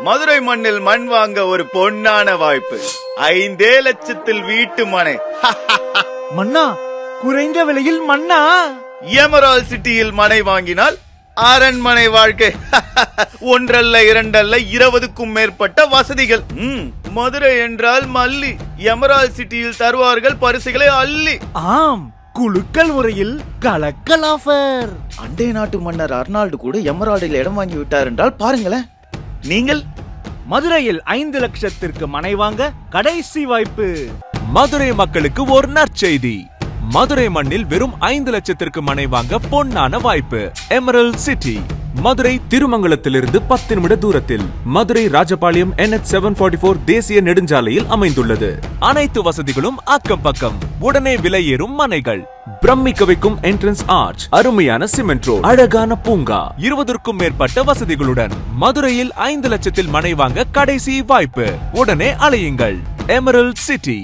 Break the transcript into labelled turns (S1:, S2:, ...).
S1: மதுரை மண்ணில் மண் வாங்க ஒரு பொன்னான வாய்ப்பு. 5 லட்சத்தில் வீட்டு மனை.
S2: மன்னா, குறைந்த விலையில் மன்னா.
S1: எமரால்ட் சிட்டியில் மனை வாங்கினால் அரண்மனை வாழ்க்கை. 1 அல்ல 2 அல்ல 20க்கும் மேற்பட்ட வசதிகள். மதுரை என்றால் மல்லி. எமரால்ட் சிட்டியில் தருவார்கள் பரிசுகளை அள்ளி.
S2: ஆம், குலுக்கல் முறையில் கலக்கல் ஆஃபர்.
S1: அண்டை நாட்டு மன்னர் அர்னால்டு கூட எமரால்டில் இடம் வாங்கி விட்டார் என்றால் பாருங்களேன். நீங்கள்
S2: மதுரையில் 5 லட்சத்திற்கு மனை வாங்க கடைசி வாய்ப்பு.
S3: மதுரை மக்களுக்கு ஒரு நற்செய்தி. மதுரை மண்ணில் வெறும் 5 லட்சத்திற்கு மனை வாங்க பொன்னான வாய்ப்பு. எமரல்ட் சிட்டி மதுரை திருமங்கலத்திலிருந்து 10 நிமிட தூரத்தில் மதுரை ராஜபாளையம் NH 744 தேசிய நெடுஞ்சாலையில் அமைந்துள்ளது. அனைத்து வசதிகளும் அக்கம் பக்கம். உடனே விலை ஏறும் மனைகள், பிரமிக்க வைக்கும் என்ட்ரன்ஸ் ஆர்ச், அருமையான சிமெண்ட் ரோட், அழகான பூங்கா, 20க்கும் மேற்பட்ட வசதிகளுடன் மதுரையில் 5 லட்சத்தில் மனை வாங்க கடைசி வாய்ப்பு. உடனே அலையுங்கள். Emerald city.